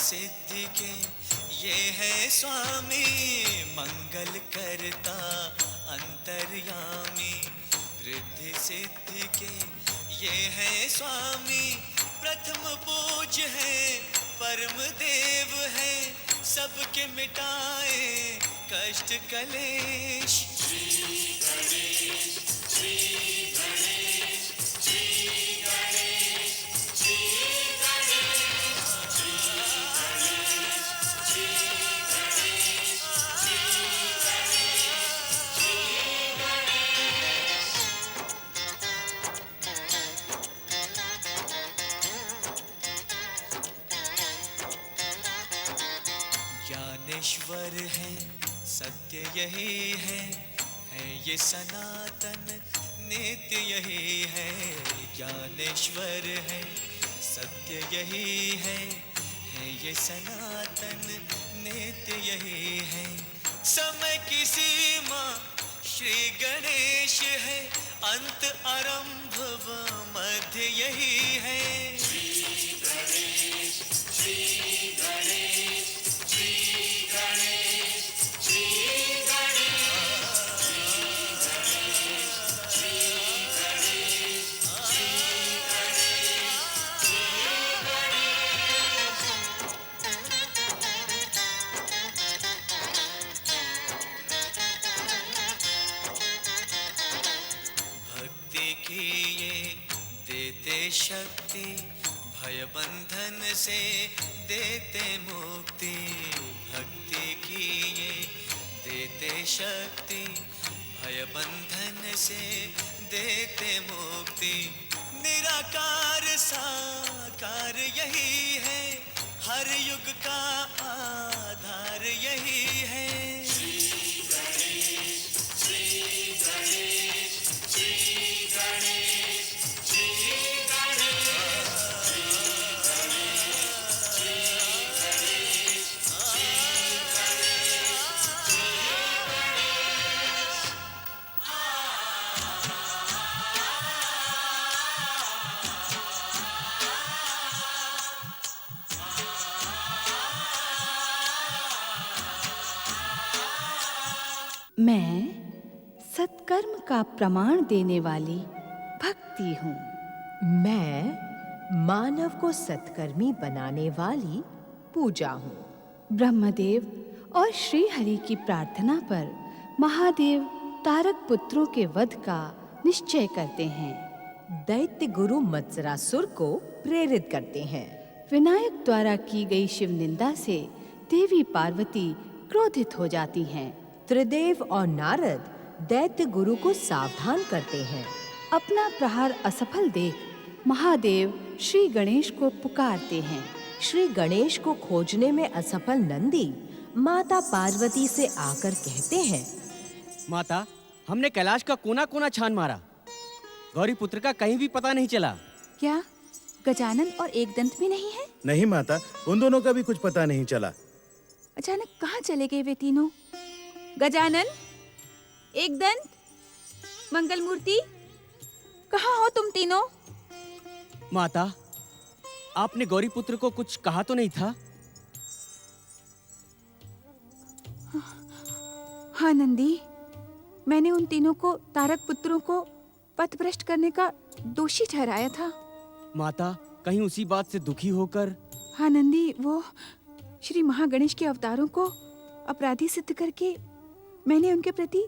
सिद्धि के ये है स्वामी, मंगल करता अंतर्यामी। रिद्धि सिद्धि के ये है स्वामी, प्रथम पूज्य है, परम देव है, सबके मिटाए कष्ट कलेश। श्री गणेश, श्री गणेश, श्री गणेश, श्री गणेश, श्री गणेश, श्री गणेश, श्री गणेश, ज्ञानेश्वर है सत्य यही है ये सनातन नित्य यही है। ज्ञानेश्वर है सत्य यही है ये सनातन नित्य यही है। समय की सीमा श्री गणेश है, अंत आरंभ व मध्य यही है। श्री गणेश, श्री गणेश, श्री गणेश, श्री गणेश, श्री गणेश, श्री गणेश, श्री गणेश। भक्ति की ये देते शक्ति, भय बंधन से देते मुक्ति। भक्ति की ये देते शक्ति, भय बंधन से देते मुक्ति। निराकार साकार यही है, हर युग का आधार यही है। श्री गणेश, श्री गणेश, श्री गणेश, श्री गणेश, श्री गणेश, श्री गणेश, श्री गणेश, मैं सत्कर्म का प्रमाण देने वाली भक्ति हूँ। मैं मानव को सत्कर्मी बनाने वाली पूजा हूँ। ब्रह्मदेव और श्री हरि की प्रार्थना पर महादेव तारक पुत्रों के वध का निश्चय करते हैं। दैत्य गुरु मत्सरासुर को प्रेरित करते हैं। विनायक द्वारा की गई शिव निंदा से देवी पार्वती क्रोधित हो जाती हैं। त्रिदेव और नारद दैत्य गुरु को सावधान करते हैं। अपना प्रहार असफल देख महादेव श्री गणेश को पुकारते हैं। श्री गणेश को खोजने में असफल नंदी माता पार्वती से आकर कहते हैं, माता, हमने कैलाश का कोना कोना छान मारा, गौरी पुत्र का कहीं भी पता नहीं चला। क्या गजानन और एकदंत भी नहीं है? नहीं माता, उन दोनों का भी कुछ पता नहीं चला। अचानक कहाँ चले गए वे तीनों? गजानन, एकदंत, मंगल मूर्ति, कहाँ हो तुम तीनों? माता, आपने गौरी पुत्र को कुछ कहा तो नहीं था? हाँ नंदी, मैंने उन तीनों को तारक पुत्रों को पथभ्रष्ट करने का दोषी ठहराया था। माता, कहीं उसी बात से दुखी होकर? हाँ नंदी, वो श्री महागणेश के अवतारों को अपराधी सिद्ध करके मैंने उनके प्रति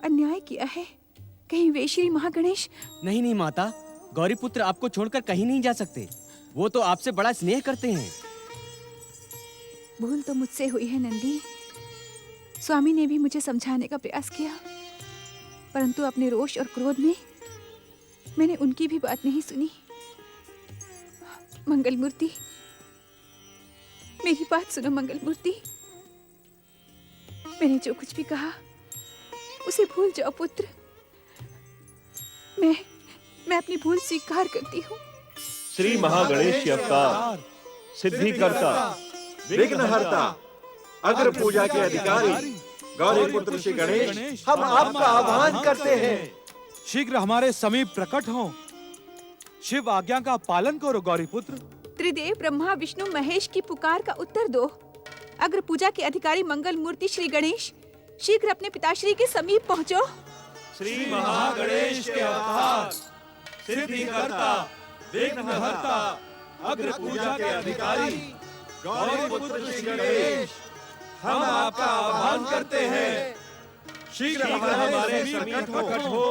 अन्याय किया है। कहीं वे श्री महागणेश? नहीं नहीं माता, गौरी पुत्र आपको छोड़कर कहीं नहीं जा सकते। वो तो आपसे बड़ा स्नेह करते हैं। भूल तो मुझसे हुई है नंदी। स्वामी ने भी मुझे समझाने का प्रयास किया, परंतु अपने रोष और क्रोध में मैंने उनकी भी बात नहीं सुनी। मंगल मूर्ति, मेरी बात सुनो मंगल मूर्ति। मैंने जो कुछ भी कहा उसे भूल जाओ पुत्र। मैं अपनी भूल स्वीकार करती हूँ। श्री महागणेश अवतार, सिद्धिकर्ता, विघ्नहर्ता, अग्र पूजा के अधिकारी गौरी पुत्र श्री गणेश, हम आपका आह्वान करते हैं। शीघ्र हमारे समीप प्रकट हो। शिव आज्ञा का पालन करो गौरी पुत्र। त्रिदेव ब्रह्मा विष्णु महेश की पुकार का उत्तर दो। अग्र पूजा के अधिकारी मंगल मूर्ति श्री गणेश, शीघ्र अपने पिताश्री के समीप पहुँचो। श्री महागणेश के अवतार, सिद्धिकर्ता, विघ्नहर्ता, अग्र पूजा के अधिकारी, गौरी पुत्र श्री गणेश, हम आपका आह्वान करते हैं। शीघ्र हमारे समीप प्रकट हो।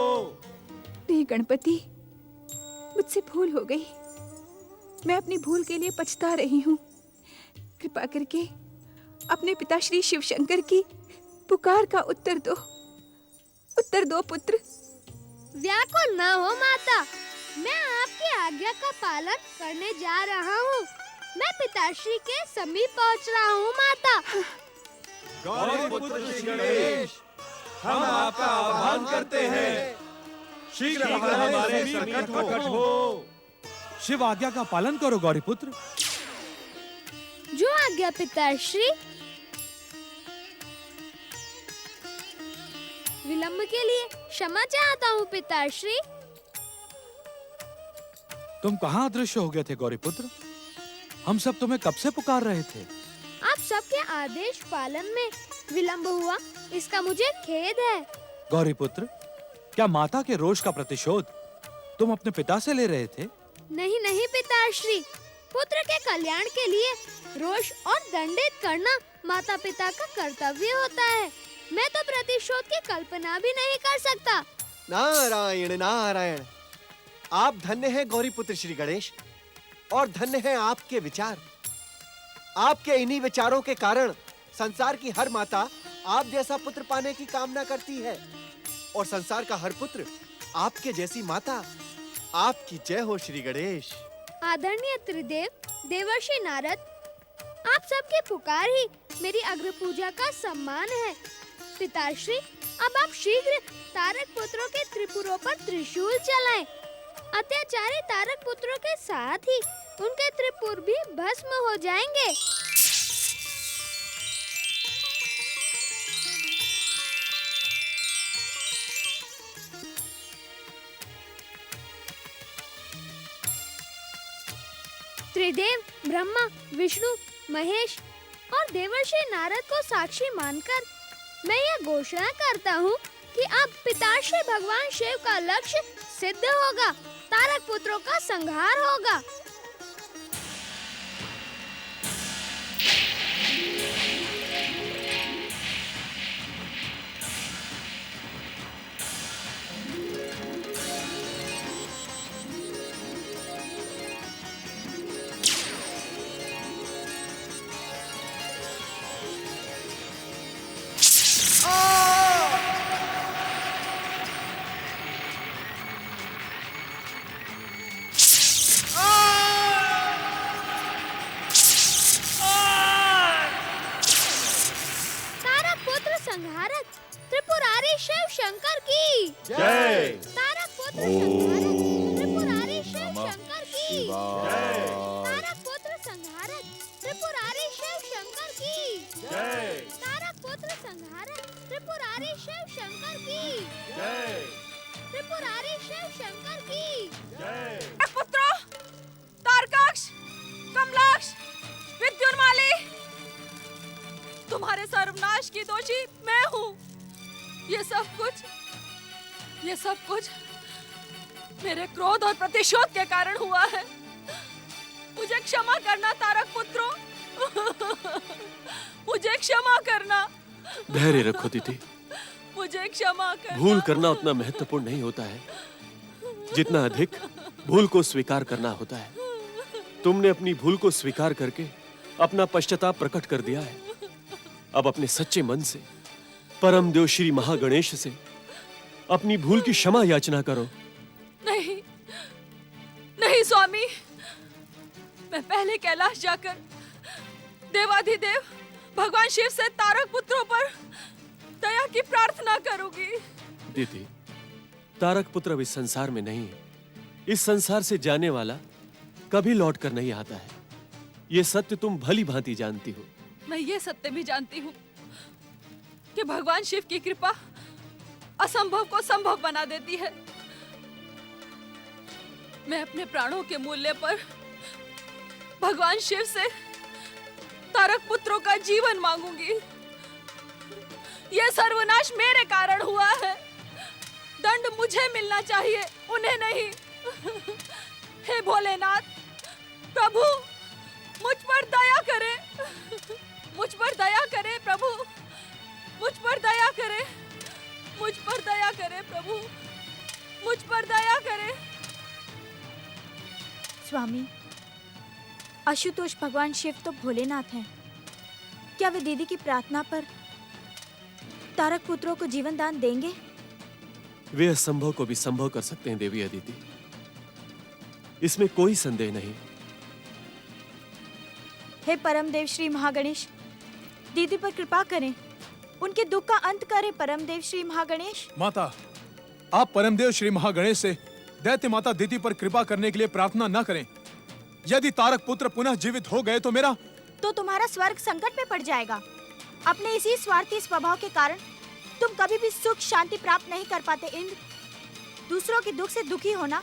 हे गणपति, मुझसे भूल हो गई। मैं अपनी भूल के लिए पछता रही हूँ। कृपा करके अपने पिता श्री शिव शंकर की पुकार का उत्तर दो। उत्तर दो पुत्र। व्याकुल न हो माता, मैं आपकी आज्ञा का पालन करने जा रहा हूँ। मैं पिताश्री के समीप पहुँच रहा हूँ माता। गौरी पुत्र श्री गणेश, हम आपका आह्वान करते हैं। शीघ्र हमारे समीप प्रकट हो। शिव आज्ञा का पालन करो गौरी पुत्र। जो आज्ञा पिताश्री। विलंब के लिए क्षमा चाहता हूँ पिताश्री। तुम कहाँ अदृश्य हो गए थे गौरी पुत्र? हम सब तुम्हें कब से पुकार रहे थे। आप सबके आदेश पालन में विलंब हुआ, इसका मुझे खेद है। गौरी पुत्र, क्या माता के रोष का प्रतिशोध तुम अपने पिता से ले रहे थे? नहीं नहीं पिताश्री, पुत्र के कल्याण के लिए रोष और दंडित करना माता पिता का कर्तव्य होता है। मैं तो प्रतिशोध की कल्पना भी नहीं कर सकता। नारायण नारायण, आप धन्य हैं गौरी पुत्र श्री गणेश, और धन्य हैं आपके विचार। आपके इन्हीं विचारों के कारण संसार की हर माता आप जैसा पुत्र पाने की कामना करती है, और संसार का हर पुत्र आपके जैसी माता। आपकी जय हो श्री गणेश। आदरणीय त्रिदेव, देवर्षि नारद, आप सबके पुकार ही मेरी अग्र पूजा का सम्मान है। पिताश्री, अब आप शीघ्र तारक पुत्रों के त्रिपुरों पर त्रिशूल चलाएं। अत्याचारी तारक पुत्रों के साथ ही उनके त्रिपुर भी भस्म हो जाएंगे। त्रिदेव ब्रह्मा विष्णु महेश और देवर्षि नारद को साक्षी मानकर मैं यह घोषणा करता हूँ कि अब पिताश्री भगवान शिव का लक्ष्य सिद्ध होगा। तारक पुत्रों का संहार होगा। संहारक त्रिपुरारी शिव शंकर की जय। तारक पुत्र संहारक त्रिपुरारी शिव शंकर की जय। तारक पुत्र संहारक त्रिपुरारी शिव शंकर की जय। तारक पुत्र संहारक त्रिपुरारी शिव शंकर की जय। त्रिपुरारी शिव शंकर की जय। पुत्रों, तारकाक्ष, कमलाक्ष, विद्युन्माली, तुम्हारे सर्वनाश की दोषी मैं हूँ। ये सब कुछ मेरे क्रोध और प्रतिशोध के कारण हुआ है। मुझे क्षमा करना तारक पुत्रों, मुझे क्षमा करना। धैर्य रखो दीदी, मुझे क्षमा करना। भूल करना उतना महत्वपूर्ण नहीं होता है जितना अधिक भूल को स्वीकार करना होता है। तुमने अपनी भूल को स्वीकार करके अपना पश्चाताप प्रकट कर दिया है। अब अपने सच्चे मन से परम देव श्री महागणेश से अपनी भूल की क्षमा याचना करो। नहीं, नहीं स्वामी, मैं पहले कैलाश जाकर देवाधिदेव भगवान शिव से तारक पुत्रों पर दया की प्रार्थना करूंगी। दीदी, तारक पुत्र इस संसार में नहीं है। इस संसार से जाने वाला कभी लौट कर नहीं आता है। ये सत्य तुम भली भांति जानती हो। मैं ये सत्य भी जानती हूँ कि भगवान शिव की कृपा असंभव को संभव बना देती है। मैं अपने प्राणों के मूल्य पर भगवान शिव से तारक पुत्रों का जीवन मांगूंगी। यह सर्वनाश मेरे कारण हुआ है। दंड मुझे मिलना चाहिए, उन्हें नहीं। हे भोलेनाथ, प्रभु मुझ पर दया करें, मुझ पर दया करें प्रभु, मुझ पर दया करें, मुझ पर दया करें प्रभु, मुझ पर दया करें। स्वामी, आशुतोष भगवान शिव तो भोलेनाथ हैं। क्या वे दीदी की प्रार्थना पर तारक पुत्रों को जीवन दान देंगे? वे असंभव को भी संभव कर सकते हैं देवी अदिति, इसमें कोई संदेह नहीं। हे परमदेव श्री महागणेश, दीदी पर कृपा करें, उनके दुख का अंत करें। परमदेव श्री महागणेश। माता, आप परमदेव श्री महागणेश से दैत्य माता दीदी पर कृपा करने के लिए प्रार्थना न करें। यदि तारक पुत्र पुनः जीवित हो गए तो तुम्हारा स्वर्ग संकट में पड़ जाएगा। अपने इसी स्वार्थी स्वभाव के कारण तुम कभी भी सुख शांति प्राप्त नहीं कर पाते इंद्र। दूसरों के दुख से दुखी होना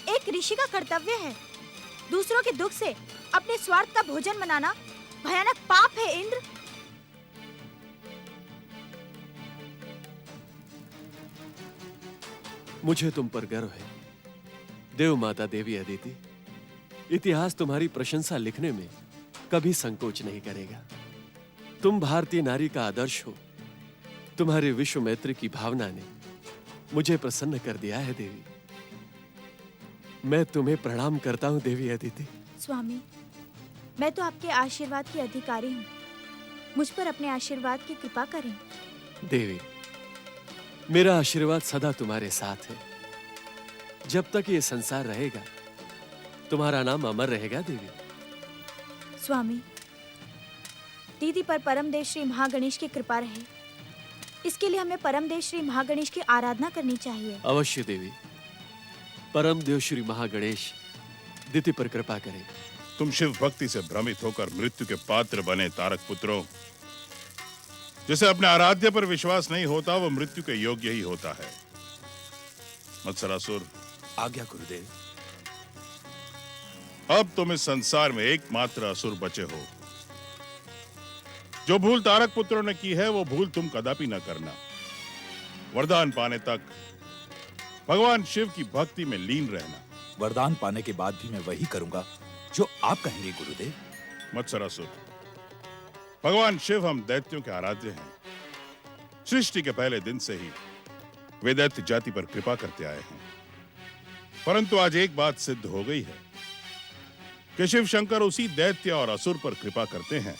एक ऋषि का कर्तव्य है। दूसरों के दुख से अपने स्वार्थ का भोजन बनाना भयानक पाप है इंद्र। मुझे तुम पर गर्व है देव माता देवी अदिति। इतिहास तुम्हारी प्रशंसा लिखने में कभी संकोच नहीं करेगा। तुम भारतीय नारी का आदर्श हो। तुम्हारे विश्व मैत्री की भावना ने मुझे प्रसन्न कर दिया है देवी। मैं तुम्हें प्रणाम करता हूँ देवी अदिति। स्वामी, मैं तो आपके आशीर्वाद की अधिकारी हूँ। मुझ पर अपने आशीर्वाद की कृपा करें। देवी, मेरा आशीर्वाद सदा तुम्हारे साथ है। जब तक ये संसार रहेगा तुम्हारा नाम अमर रहेगा देवी। स्वामी, दीदी पर परमदेव श्री महागणेश की कृपा रहे, इसके लिए हमें परमदेव श्री महागणेश की आराधना करनी चाहिए। अवश्य देवी। परमदेव श्री महागणेश दीदी पर कृपा करें। तुम शिव भक्ति से भ्रमित होकर मृत्यु के पात्र बने तारक पुत्रों। जिसे अपने आराध्य पर विश्वास नहीं होता वो मृत्यु के योग्य ही होता है। मत्सरासुर, आज्ञा गुरुदेव। अब तुम इस संसार में एकमात्र असुर बचे हो। जो भूल तारक पुत्रों ने की है वो भूल तुम कदापि न करना। वरदान पाने तक भगवान शिव की भक्ति में लीन रहना। वरदान पाने के बाद भी मैं वही करूंगा जो आप कहेंगे गुरुदेव। मत्सरासुर, भगवान शिव हम दैत्यों के आराध्य हैं। सृष्टि के पहले दिन से ही वे दैत्य जाति पर कृपा करते आए हैं। परंतु आज एक बात सिद्ध हो गई है कि शिव शंकर उसी दैत्य और असुर पर कृपा करते हैं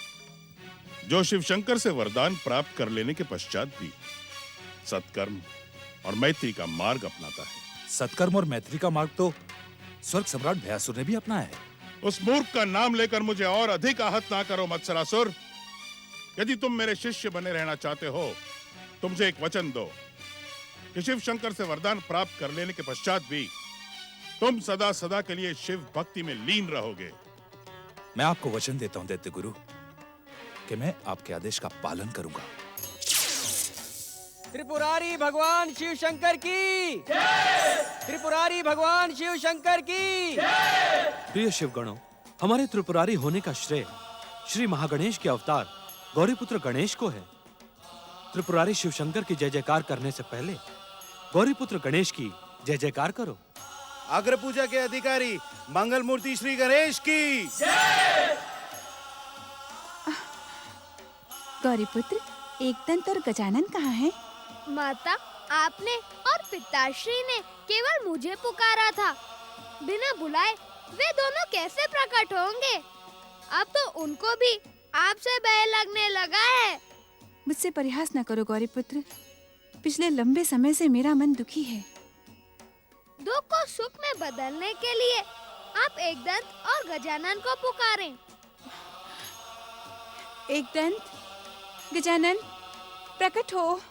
जो शिव शंकर से वरदान प्राप्त कर लेने के पश्चात भी सत्कर्म और मैत्री का मार्ग अपनाता है। सत्कर्म और मैत्री का मार्ग तो स्वर्ग सम्राट भयासुर ने भी अपनाया है। उस मूर्ख का नाम लेकर मुझे और अधिक आहत ना करो मत्सरासुर। यदि तुम मेरे शिष्य बने रहना चाहते हो तो मुझे एक वचन दो कि शिव शंकर से वरदान प्राप्त कर लेने के पश्चात भी तुम सदा सदा के लिए शिव भक्ति में लीन रहोगे। मैं आपको वचन देता हूं दैत्य गुरु कि मैं आपके आदेश का पालन करूंगा। त्रिपुरारी भगवान शिव शंकर की जय! त्रिपुरारी भगवान शिव शंकर की जय! प्रिय शिवगणों, हमारे त्रिपुरारी होने का श्रेय श्री महागणेश के अवतार गौरीपुत्र गणेश को है। त्रिपुरारी शिव शंकर की जय जयकार करने से पहले गौरीपुत्र गणेश की जय जयकार करो। अग्र पूजा के अधिकारी मंगल मूर्ति श्री गणेश की जय! गौरीपुत्र, एकदंत और गजानन कहाँ हैं? माता, आपने और पिताश्री ने केवल मुझे पुकारा था। बिना बुलाए वे दोनों कैसे प्रकट होंगे? अब तो उनको भी आपसे भय लगने लगा है। मुझसे परिहास न करो गौरीपुत्र। पिछले लंबे समय से मेरा मन दुखी है। दुख को सुख में बदलने के लिए आप एकदंत और गजानन को पुकारें। एकदंत, गजानन, प्रकट हो।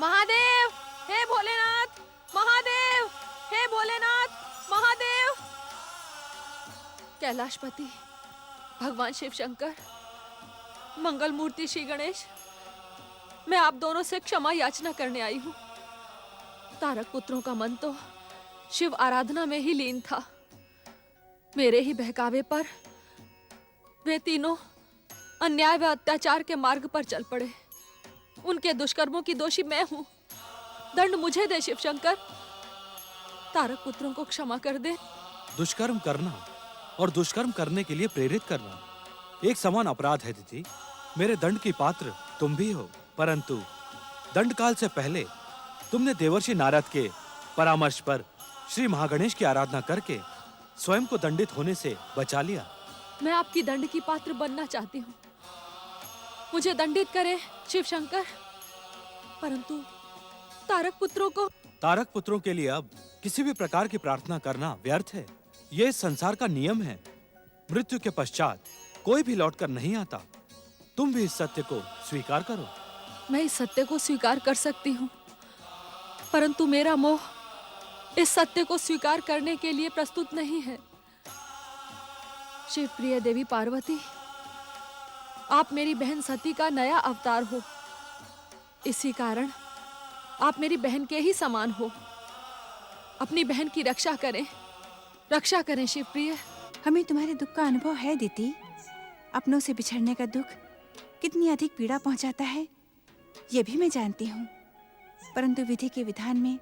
महादेव, हे भोलेनाथ, महादेव, हे भोलेनाथ, महादेव। कैलाशपति, भगवान शिव शंकर, मंगल मूर्ति श्री गणेश, मैं आप दोनों से क्षमा याचना करने आई हूँ। तारक पुत्रों का मन तो शिव आराधना में ही लीन था। मेरे ही बहकावे पर वे तीनों अन्याय व अत्याचार के मार्ग पर चल पड़े। उनके दुष्कर्मों की दोषी मैं हूँ। दंड मुझे दे शिवशंकर। तारक पुत्रों को क्षमा कर दे। दुष्कर्म करना और दुष्कर्म करने के लिए प्रेरित करना एक समान अपराध है दीदी। मेरे दंड की पात्र तुम भी हो, परंतु दंड काल से पहले तुमने देवर्षि नारद के परामर्श पर श्री महागणेश की आराधना करके स्वयं को दंडित होने से बचा लिया। मैं आपकी दंड की पात्र बनना चाहती हूँ। मुझे दंडित करें शिवशंकर, परंतु तारक पुत्रों के लिए अब किसी भी प्रकार की प्रार्थना करना व्यर्थ है। यह इस संसार का नियम है। मृत्यु के पश्चात कोई भी लौटकर नहीं आता। तुम भी इस सत्य को स्वीकार करो। मैं इस सत्य को स्वीकार कर सकती हूँ, परंतु मेरा मोह इस सत्य को स्वीकार करने के लिए प्रस्तुत नहीं है। शिवप्रिय देवी पार्वती, आप मेरी बहन सती का नया अवतार हो। इसी कारण आप मेरी बहन के ही समान हो। अपनी बहन की रक्षा करें शिवप्रिय। हमें तुम्हारे दुख का अनुभव है दीदी। अपनों से बिछड़ने का दुख कितनी अधिक पीड़ा पहुंचाता है, ये भी मैं जानती हूँ। परंतु विधि के विधान में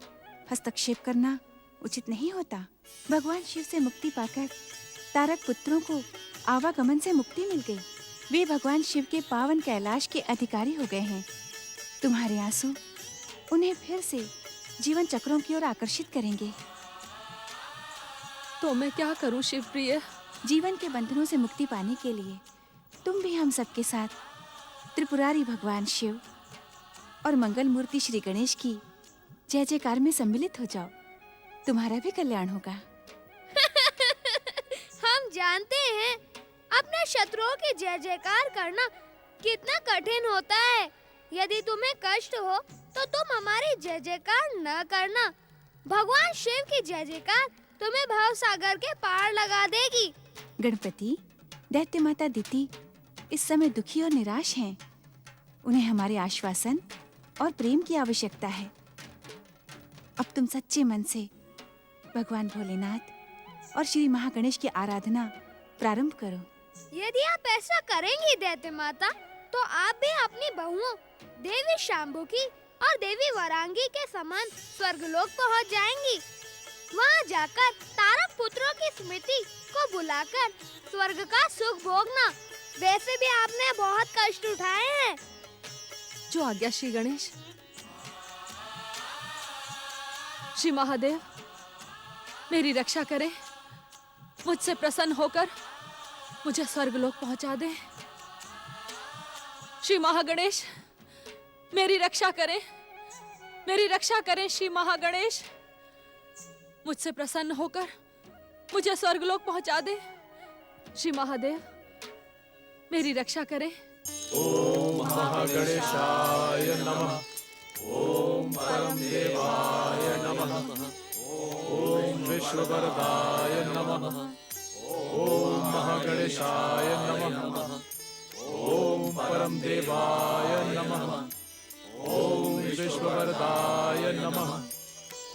हस्तक्षेप करना उचित नहीं होता। भगवान शिव से मुक्ति पाकर तारक पुत्रों को आवागमन से मुक्ति मिल गई। वे भगवान शिव के पावन कैलाश के अधिकारी हो गए हैं। तुम्हारे आंसू उन्हें फिर से जीवन चक्रों की ओर आकर्षित करेंगे। तो मैं क्या करूं शिवप्रिय? जीवन के बंधनों से मुक्ति पाने के लिए तुम भी हम सबके साथ त्रिपुरारी भगवान शिव और मंगल मूर्ति श्री गणेश की जय जयकार में सम्मिलित हो जाओ। तुम्हारा भी कल्याण होगा। हम जानते हैं अपने शत्रुओं की जय जयकार करना कितना कठिन होता है। यदि तुम्हें कष्ट हो तो तुम हमारी जय जयकार न करना। भगवान शिव की जय जयकार तुम्हें भव सागर के पार लगा देगी। गणपति, दैत्य माता दिति इस समय दुखी और निराश हैं। उन्हें हमारे आश्वासन और प्रेम की आवश्यकता है। अब तुम सच्चे मन से भगवान भोलेनाथ और श्री महागणेश की आराधना प्रारंभ करो। यदि आप ऐसा करेंगी दैत्य माता, तो आप भी अपनी बहुओं देवी शांभुकी और देवी वरांगी के समान स्वर्गलोक पहुंच जाएंगी। वहां जाकर तारक पुत्रों की स्मृति को बुलाकर स्वर्ग का सुख भोगना। वैसे भी आपने बहुत कष्ट उठाए हैं। जो आज्ञा श्री गणेश। श्री महादेव, मेरी रक्षा करें। मुझसे प्रसन्न होकर मुझे स्वर्गलोक पहुंचा दे। श्री महागणेश, मेरी रक्षा करें। मेरी रक्षा करें श्री महागणेश। मुझसे प्रसन्न होकर मुझे स्वर्गलोक पहुंचा दे। श्री महादेव, मेरी रक्षा करें। ओम महागणेशाय नमः। ओम परम देवाय नमः। ओम विश्ववरदाय नमः। ओम महागणेशाय नमः। ओम परम देवाय नमः। ओम विश्ववरदाय नमः।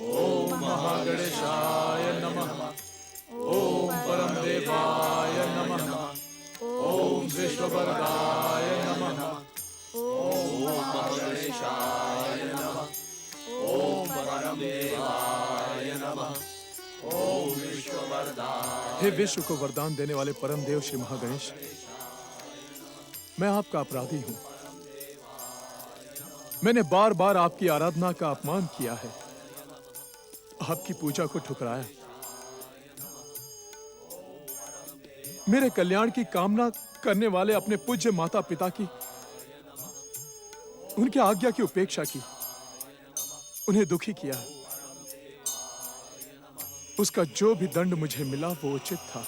ओम महागणेशाय नमः। ओम परम देवाय नमः। ओम विश्ववरदाय नमः। ओम महागणेशाय नमः। ओम परम देवाय नमः। ओम विश्ववरदाय। हे विश्व को वरदान देने वाले परम देव श्री महागणेश, मैं आपका अपराधी हूं। मैंने बार बार आपकी आराधना का अपमान किया है, आपकी पूजा को ठुकराया। मेरे कल्याण की कामना करने वाले अपने पूज्य माता पिता की, उनकी आज्ञा की उपेक्षा की, उन्हें दुखी किया। उसका जो भी दंड मुझे मिला वो उचित था।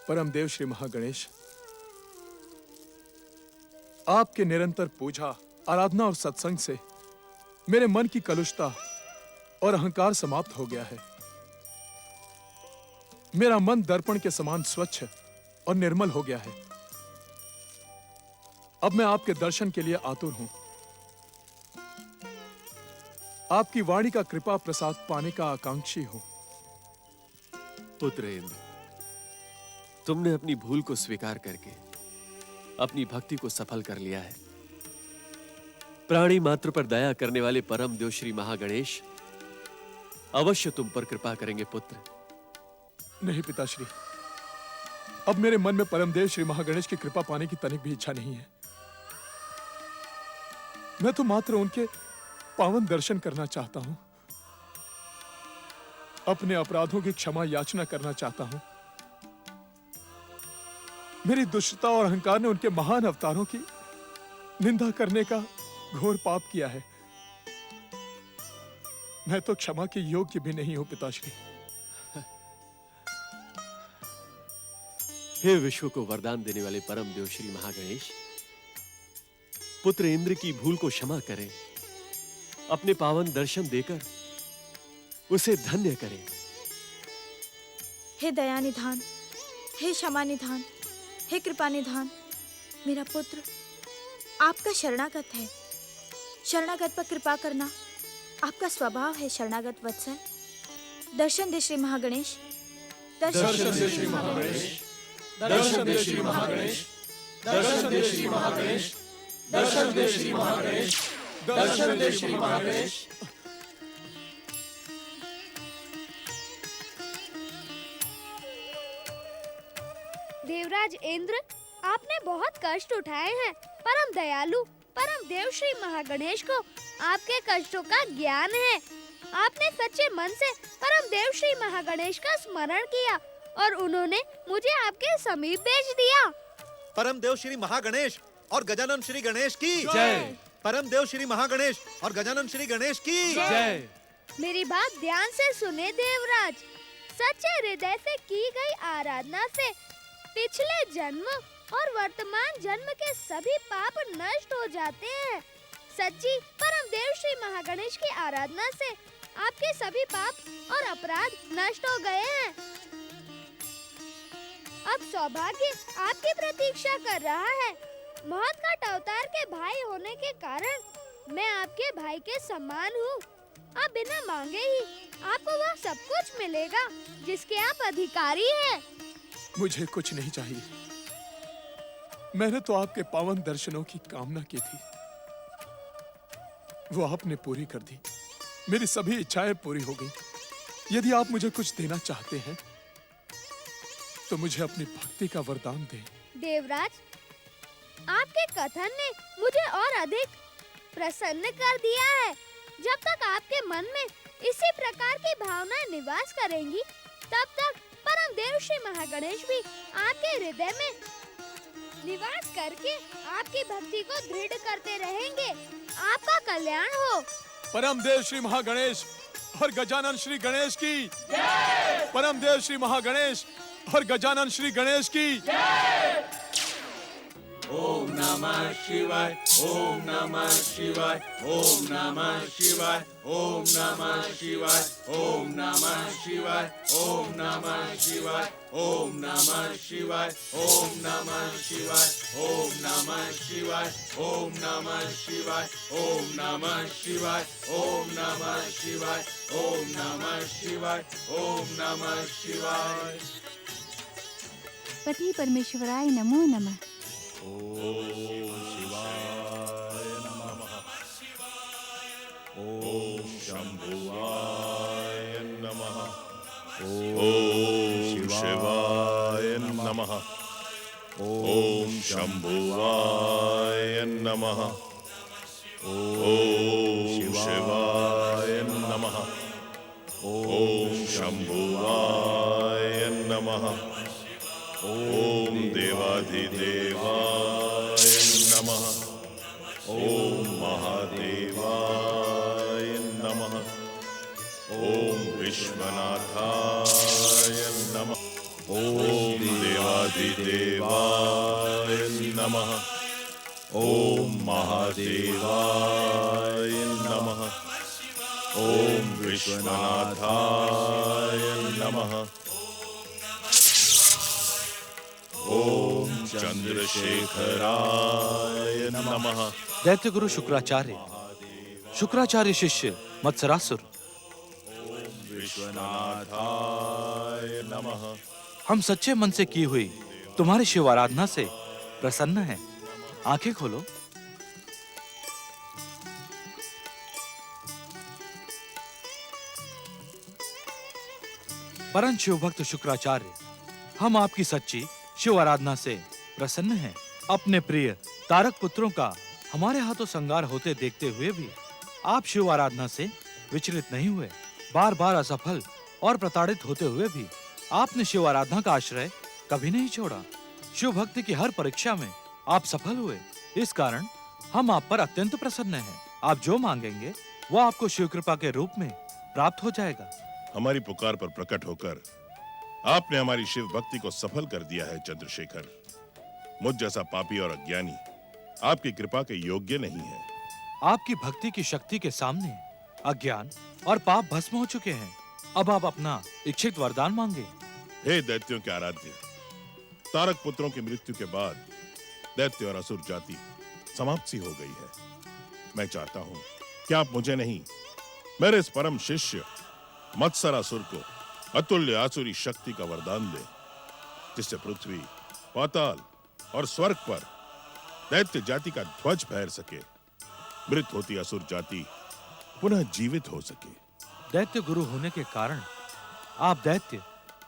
परम देव श्री महागणेश, आपके निरंतर पूजा, आराधना और सत्संग से मेरे मन की कलुषता और अहंकार समाप्त हो गया है। मेरा मन दर्पण के समान स्वच्छ और निर्मल हो गया है। अब मैं आपके दर्शन के लिए आतुर हूं। आपकी वाणी का कृपा प्रसाद पाने का आकांक्षी हूं। पुत्रेंद्र, तुमने अपनी भूल को स्वीकार करके अपनी भक्ति को सफल कर लिया है। प्राणी मात्र पर दया करने वाले परम देव श्री महागणेश अवश्य तुम पर कृपा करेंगे पुत्र। नहीं पिताश्री, अब मेरे मन में परमदेव श्री महागणेश की कृपा पाने की तनिक भी इच्छा नहीं है। मैं तो मात्र उनके पावन दर्शन करना चाहता हूं, अपने अपराधों की क्षमा याचना करना चाहता हूं। मेरी दुष्टता और अहंकार ने उनके महान अवतारों की निंदा करने का घोर पाप किया है। मैं तो क्षमा के योग्य भी नहीं हूं पिताश्री। हे विश्व को वरदान देने वाले परम देव श्री महागणेश, पुत्र इंद्र की भूल को क्षमा करें, अपने पावन दर्शन देकर उसे धन्य करें। हे दया निधान, हे क्षमा निधान, हे कृपा निधान, मेरा पुत्र आपका शरणागत है। शरणागत पर कृपा करना आपका स्वभाव है। शरणागत वत्सल, दर्शन दे श्री महागणेश, दर्शन दे श्री महागणेश, दर्शन दे श्री महागणेश, दर्शन दे श्री महागणेश, दर्शन दे श्री महागणेश, दर्शन दे श्री महागणेश। देवराज इंद्र, आपने बहुत कष्ट उठाए हैं। परम दयालु परम देव श्री महागणेश को आपके कष्टों का ज्ञान है। आपने सच्चे मन से परम देव श्री महागणेश का स्मरण किया और उन्होंने मुझे आपके समीप भेज दिया। परम देव श्री महागणेश और गजानन श्री गणेश की जय। परम देव श्री महागणेश और गजानन श्री गणेश की जय। मेरी बात ध्यान से सुने देवराज। सच्चे हृदय से की गई आराधना से पिछले जन्म और वर्तमान जन्म के सभी पाप नष्ट हो जाते हैं। सच्ची परम देव श्री महागणेश की आराधना से आपके सभी पाप और अपराध नष्ट हो गए हैं। अब सौभाग्य आपकी प्रतीक्षा कर रहा है। महत्काट अवतार के भाई होने के कारण मैं आपके भाई के समान हूँ। आप बिना मांगे ही आपको वह सब कुछ मिलेगा जिसके आप अधिकारी हैं। मुझे कुछ नहीं चाहिए। मैंने तो आपके पावन दर्शनों की कामना की थी, वो आपने पूरी कर दी। मेरी सभी इच्छाएं पूरी हो गई। यदि आप मुझे कुछ देना चाहते हैं तो मुझे अपनी भक्ति का वरदान दें। देवराज, आपके कथन ने मुझे और अधिक प्रसन्न कर दिया है। जब तक आपके मन में इसी प्रकार की भावनाएं निवास करेंगी, तब तक परम देव श्री महागणेश भी आपके हृदय में निवास करके आपकी भक्ति को दृढ़ करते रहेंगे। आपका कल्याण हो। परम देव श्री महागणेश और गजानन श्री गणेश की जय। परम देव श्री महागणेश और गजानन श्री गणेश की जय। ओम नमः शिवाय, ओम नमः शिवाय, ओम नमः शिवाय, ओम नमः शिवाय, ओम नमः शिवाय, ओम नमः शिवाय, ओम नमः शिवाय, ओम नमः शिवाय, ओम नमः शिवाय, ओम नमः शिवाय, ओम नमः शिवाय, ओम नमः शिवाय, ओम नमः शिवाय, ओम नमः शिवाय। पति परमेश्वराय नमो नमः। ओम शिवाय नमः। ओम शंभुवाय नमः। ओम शिवाय नमः। ओम शंभुवाय नमः। ओम शिवाय नमः। ओम शंभुवाय नमः। ओम देवाधिदेवाय नमः। ओम महादेवाय नमः। ओम विश्वनाथाय नमः। ओम देवाधिदेवाय नमः। ओम महादेवाय नमः। ओम विश्वनाथाय नमः। ओम चंद्रशेखराय नमः। दैत्य गुरु शुक्राचार्य, शुक्राचार्य शिष्य मत्सरासुर। ओम विश्वनाथाय नमः। हम सच्चे मन से की हुई तुम्हारी शिव आराधना से प्रसन्न हैं। आंखें खोलो। परम शिव भक्त शुक्राचार्य, हम आपकी सच्ची शिव आराधना से प्रसन्न हैं। अपने प्रिय तारक पुत्रों का हमारे हाथों संगार होते देखते हुए भी आप शिव आराधना से विचलित नहीं हुए। बार बार असफल और प्रताड़ित होते हुए भी आपने शिव आराधना का आश्रय कभी नहीं छोड़ा। शिव भक्ति की हर परीक्षा में आप सफल हुए। इस कारण हम आप पर अत्यंत प्रसन्न हैं। आप जो मांगेंगे वो आपको शिव कृपा के रूप में प्राप्त हो जाएगा। हमारी पुकार पर प्रकट होकर आपने हमारी शिव भक्ति को सफल कर दिया है चंद्रशेखर। मुझ जैसा पापी और अज्ञानी आपकी कृपा के योग्य नहीं है। आपकी भक्ति की शक्ति के सामने अज्ञान और पाप भस्म हो चुके हैं। अब आप अपना इच्छित वरदान मांगे। हे दैत्यों के आराध्य, तारक पुत्रों की मृत्यु के बाद दैत्य और असुर जाति समाप्त सी हो गई है। मैं चाहता हूं कि आप मुझे नहीं, मेरे इस परम शिष्य मत्सरासुर को अतुल्य आसुरी शक्ति का वरदान दे, जिससे पृथ्वी, पाताल और स्वर्ग पर दैत्य जाति का ध्वज फहर सके, मृत होती असुर जाति पुनः जीवित हो सके। दैत्य गुरु होने के कारण आप दैत्य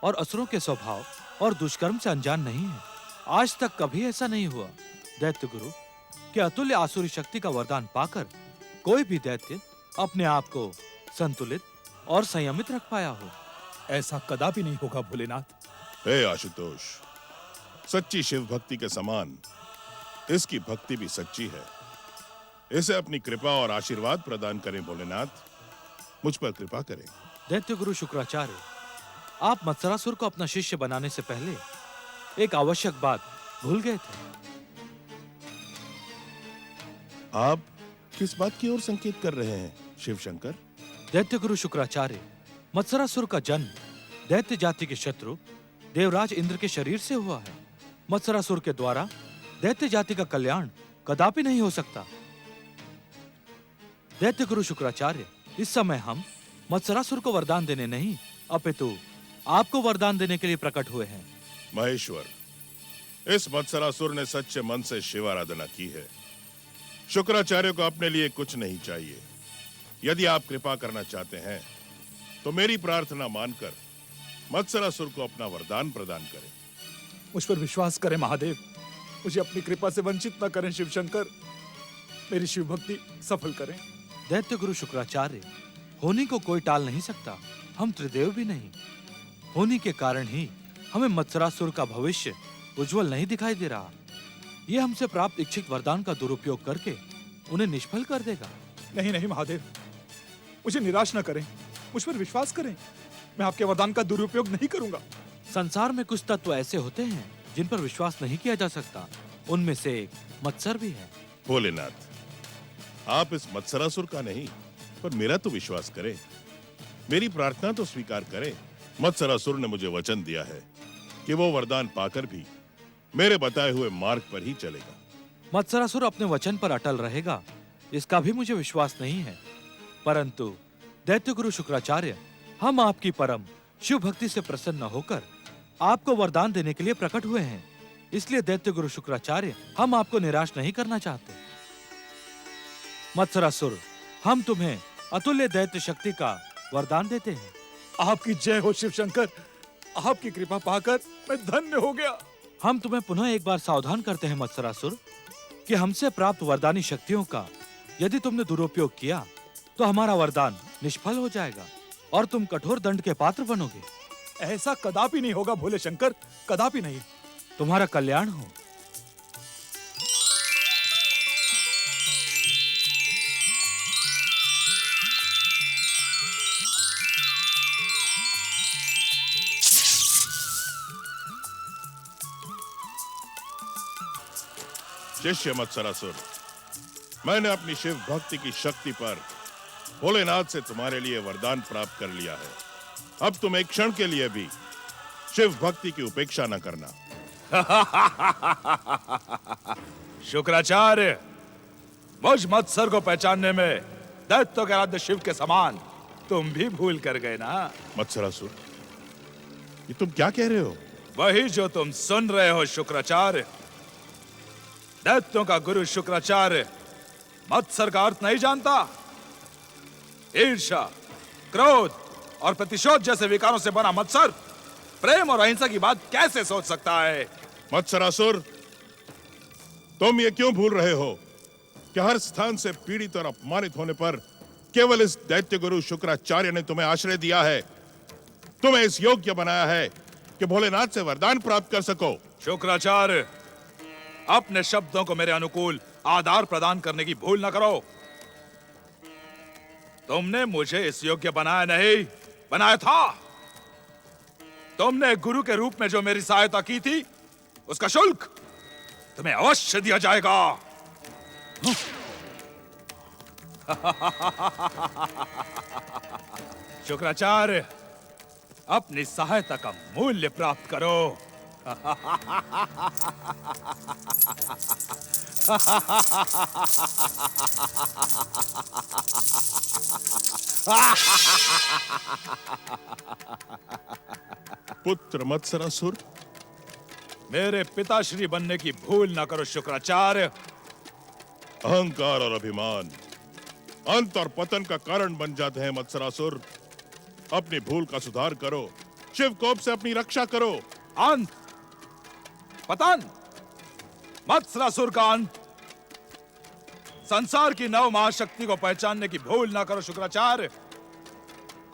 और असुरों के स्वभाव और दुष्कर्म से अनजान नहीं हैं। आज तक कभी ऐसा नहीं हुआ दैत्य गुरु कि अतुल्य आसुरी शक्ति का वरदान पाकर कोई भी दैत्य अपने आप को संतुलित और संयमित रख पाया हो। ऐसा कदापि नहीं होगा भोलेनाथ। हे आशुतोष, सच्ची शिव भक्ति के समान इसकी भक्ति भी सच्ची है। इसे अपनी कृपा और आशीर्वाद प्रदान करें भोलेनाथ, मुझ पर कृपा करें। दैत्य गुरु शुक्राचार्य, आप मत्सरासुर को अपना शिष्य बनाने से पहले एक आवश्यक बात भूल गए थे। आप किस बात की ओर संकेत कर रहे हैं शिव शंकर? दैत्य गुरु शुक्राचार्य, मत्सरासुर का जन्म दैत्य जाति के शत्रु देवराज इंद्र के शरीर से हुआ है। मत्सरासुर के द्वारा दैत्य जाति का कल्याण कदापि नहीं हो सकता। दैत्य गुरु शुक्राचार्य, इस समय हम मत्सरासुर को वरदान देने नहीं अपितु आपको वरदान देने के लिए प्रकट हुए हैं। महेश्वर, इस मत्सरासुर ने सच्चे मन से शिव आराधना की है। शुक्राचार्य को अपने लिए कुछ नहीं चाहिए। यदि आप कृपा करना चाहते हैं तो मेरी प्रार्थना मानकर मत्सरासुर को अपना वरदान प्रदान करें। मुझ पर विश्वास करें महादेव, मुझे अपनी कृपा से वंचित न करें शिव शंकर। मेरी शिव भक्ति सफल करें। दैत्य गुरु शुक्राचार्य, होनी को कोई टाल नहीं सकता। हम त्रिदेव भी नहीं। होनी के कारण ही हमें मत्सरासुर का भविष्य उज्जवल नहीं दिखाई दे रहा। ये हमसे प्राप्त इच्छित वरदान का दुरुपयोग करके उन्हें निष्फल कर देगा। नहीं नहीं महादेव, मुझे निराश न करें, मुझ पर विश्वास करें। मैं आपके वरदान का दुरुपयोग नहीं करूंगा। संसार में कुछ तत्व ऐसे होते हैं जिन पर विश्वास नहीं किया जा सकता। उनमें से एक मत्सर भी है। भोलेनाथ, आप इस मत्सरासुर का नहीं पर मेरा तो विश्वास करें। मेरी प्रार्थना तो स्वीकार करें। मत्सरासुर ने मुझे वचन दिया है कि वो वरदान पाकर भी मेरे बताए हुए मार्ग पर ही चलेगा। मत्सरासुर अपने वचन पर अटल रहेगा, इसका भी मुझे विश्वास नहीं है। परंतु दैत्य गुरु शुक्राचार्य, हम आपकी परम शिव भक्ति से प्रसन्न होकर आपको वरदान देने के लिए प्रकट हुए हैं। इसलिए दैत्य गुरु शुक्राचार्य, हम आपको निराश नहीं करना चाहते। मत्सरासुर, हम तुम्हें अतुल्य दैत्य शक्ति का वरदान देते हैं। आपकी जय हो शिव शंकर। आपकी कृपा पाकर मैं धन्य हो गया। हम तुम्हें पुनः एक बार सावधान करते हैं मत्सरासुर कि हमसे प्राप्त वरदानी शक्तियों का यदि तुमने दुरुपयोग किया तो हमारा वरदान निष्फल हो जाएगा और तुम कठोर दंड के पात्र बनोगे। ऐसा कदापि नहीं होगा भोले शंकर, कदापि नहीं। तुम्हारा कल्याण हो। शिष्य मत्सरासुर, मैंने अपनी शिव भक्ति की शक्ति पर भोलेनाथ से तुम्हारे लिए वरदान प्राप्त कर लिया है। अब तुम एक क्षण के लिए भी शिव भक्ति की उपेक्षा न करना। शुक्राचार्य, मुझ मत्सर को पहचानने में दैत्य के आराध्य शिव के समान तुम भी भूल कर गए ना। मत्सरासुर, ये तुम क्या कह रहे हो? वही जो तुम सुन रहे हो शुक्राचार्य। दैत्यों का गुरु शुक्राचार्य मत्सर का अर्थ नहीं जानता। ईर्ष्या, क्रोध और प्रतिशोध जैसे विकारों से बना मत्सर प्रेम और अहिंसा की बात कैसे सोच सकता है? मत्सरासुर, तुम ये क्यों भूल रहे हो कि हर स्थान से पीड़ित और अपमानित होने पर केवल इस दैत्य गुरु शुक्राचार्य ने तुम्हें आश्रय दिया है, तुम्हें इस योग्य बनाया है कि भोलेनाथ से वरदान प्राप्त कर सको। शुक्राचार्य, अपने शब्दों को मेरे अनुकूल आधार प्रदान करने की भूल न करो। तुमने मुझे इस योग्य बनाया नहीं, बनाया था। तुमने गुरु के रूप में जो मेरी सहायता की थी, उसका शुल्क तुम्हें अवश्य दिया जाएगा। शुक्राचार्य, अपनी सहायता का मूल्य प्राप्त करो। पुत्र मत्सरासुर, मेरे पिताश्री बनने की भूल न करो शुक्राचार्य। अहंकार और अभिमान अंत और पतन का कारण बन जाते हैं मत्सरासुर। अपनी भूल का सुधार करो, शिव कोप से अपनी रक्षा करो। अंत, पतन, मत्सरासुर का अंत, संसार की नव महाशक्ति को पहचानने की भूल न करो शुक्राचार्य,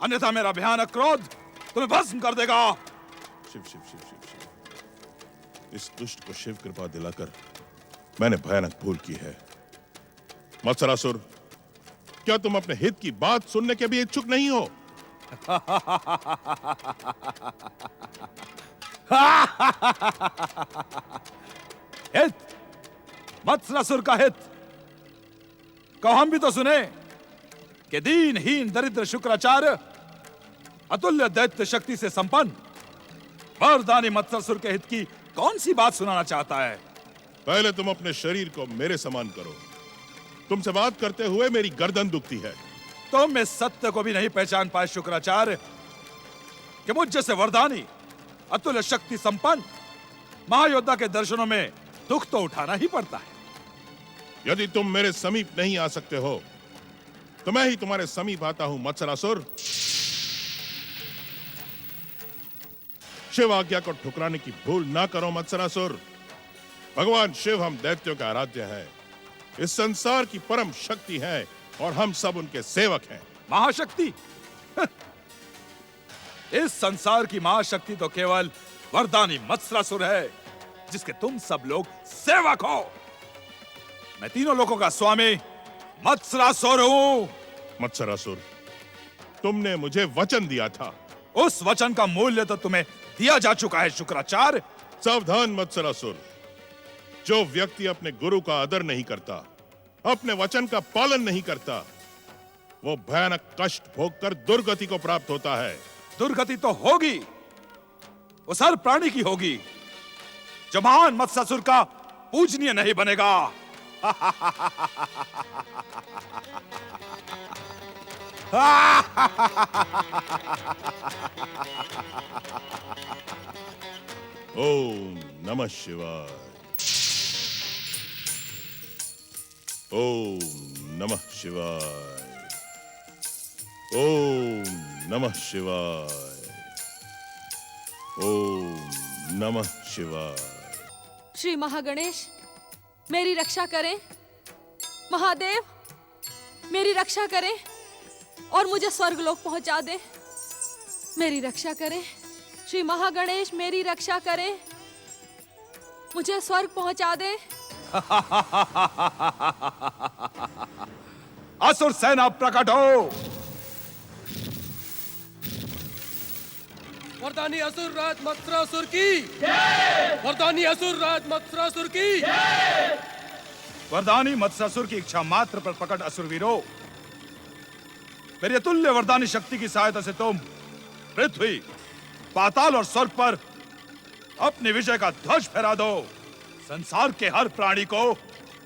अन्यथा मेरा भयानक क्रोध तुम्हें भस्म कर देगा। शिव शिव शिव शिव शिव, इस दुष्ट को शिव कृपा दिलाकर मैंने भयानक भूल की है। मत्सरासुर, क्या तुम अपने हित की बात सुनने के भी इच्छुक नहीं हो? हित, मत्सरासुर का हित कहो, हम भी तो सुने कि दीनहीन दरिद्र शुक्राचार्य अतुल्य दैत्य शक्ति से संपन्न वरदानी मत्सरासुर के हित की कौन सी बात सुनाना चाहता है? पहले तुम अपने शरीर को मेरे समान करो। तुमसे बात करते हुए मेरी गर्दन दुखती है। तुम इस सत्य को भी नहीं पहचान पाए शुक्राचार्य कि मुझ जैसे वरदानी अतुल्य शक्ति संपन्न महायोद्धा के दर्शनों में दुख तो उठाना ही पड़ता है। यदि तुम मेरे समीप नहीं आ सकते हो तो मैं ही तुम्हारे समीप आता हूं मत्सरासुर। शिव आज्ञा को ठुकराने की भूल ना करो मत्सरासुर। भगवान शिव हम दैत्यों के आराध्य हैं, इस संसार की परम शक्ति है और हम सब उनके सेवक हैं। महाशक्ति? इस संसार की महाशक्ति तो केवल वरदानी मत्सरासुर है, जिसके तुम सब लोग सेवक हो। मैं तीनों लोगों का स्वामी मत्सरासुर हूं। मत्सरासुर, तुमने मुझे वचन दिया था, उस वचन का मूल्य तो तुम्हें दिया जा चुका है शुक्राचार्य। सावधान मत्सरासुर, जो व्यक्ति अपने गुरु का आदर नहीं करता, अपने वचन का पालन नहीं करता, वो भयानक कष्ट भोगकर दुर्गति को प्राप्त होता है। दुर्गति तो होगी, उस हर प्राणी की होगी जो महान मत्सरासुर का पूजनीय नहीं बनेगा। ओम नमः शिवाय। ओम नमः शिवाय। ओम नमः शिवाय। ओम नमः शिवाय। श्री महागणेश, मेरी रक्षा करें। महादेव, मेरी रक्षा करें और मुझे स्वर्गलोक पहुंचा दें। मेरी रक्षा करें। श्री महागणेश, मेरी रक्षा करें, मुझे स्वर्ग पहुंचा दें। असुर सेना प्रकट हो। वरदानी असुर राज मत्सरासुर की जय। वरदानी असुर राज मत्सरासुर की जय। वरदानी मत्सरासुर की इच्छा मात्र पर प्रकट असुरवीरों, मेरी अतुल्य वरदानी शक्ति की सहायता से तुम पृथ्वी, पाताल और स्वर्ग पर अपनी विजय का ध्वज फहरा दो। संसार के हर प्राणी को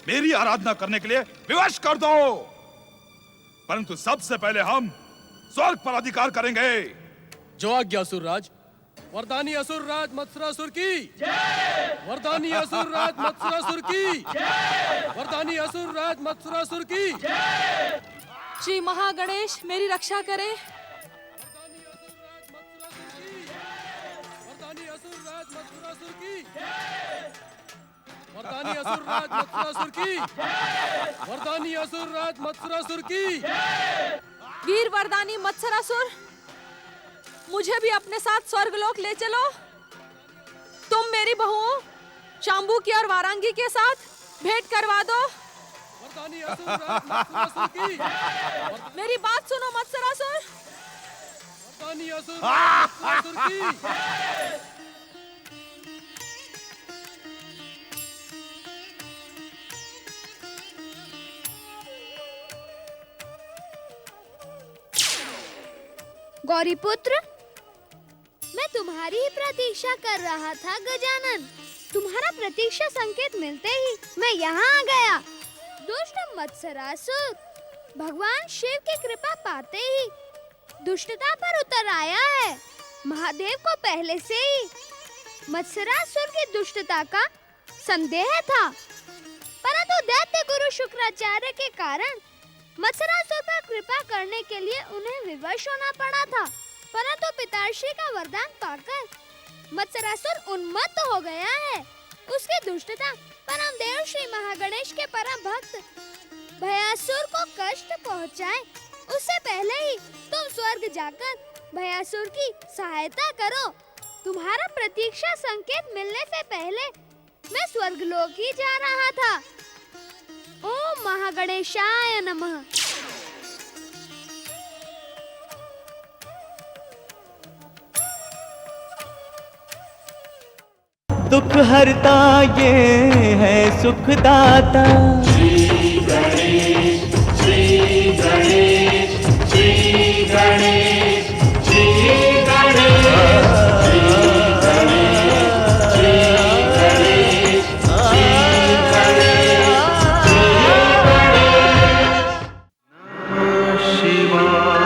मेरी आराधना करने के लिए विवश कर दो। परंतु सबसे पहले हम स्वर्ग पर अधिकार करेंगे। जो आज्ञा असुरराज। वरदानी असुर राज मत्सरासुर की वरदानी असुर राज मत्सरासुर की वरदानी असुर राज मत्सरासुर की। श्री महागणेश मेरी रक्षा करें। वरदानी असुर राज मत्सरासुर की वरदानी असुर राज मत्सरासुर की वरदानी असुर राज मत्सरासुर की। वीर वरदानी मत्सरासुर, मुझे भी अपने साथ स्वर्गलोक ले चलो। तुम मेरी बहुओं शांबू की और वारांगी के साथ भेंट करवा दो। वरदानी असुर राज मत्सरासुर की मेरी बात सुनो मत्सरासुर। वरदानी असुर राज मत्सरासुर की। गौरीपुत्र, मैं तुम्हारी ही प्रतीक्षा कर रहा था गजानन। तुम्हारा प्रतीक्षा संकेत मिलते ही मैं यहाँ आ गया। दुष्ट मत्सरासुर भगवान शिव की कृपा पाते ही दुष्टता पर उतर आया है। महादेव को पहले से ही मत्सरासुर की दुष्टता का संदेह था, परंतु दैत्य गुरु शुक्राचार्य के कारण मत्सरासुर पर कृपा करने के लिए उन्हें विवश होना पड़ा था। परंतु पिताश्री का वरदान पाकर मत्सरासुर उन्मत्त हो गया है। उसकी दुष्टता परम देव श्री महागणेश के परम भक्त भयासुर को कष्ट पहुंचाए, उससे पहले ही तुम स्वर्ग जाकर भयासुर की सहायता करो। तुम्हारा प्रतीक्षा संकेत मिलने से पहले मैं स्वर्गलोक ही जा रहा था। ओम महागणेशाय नमः। दुख हरता ये है सुखदाता। श्री गणेश श्री गणेश श्री गणेश श्री गणेश श्री गणेश श्री गणेश श्री गणेश श्री गणेश। नमः शिवाय।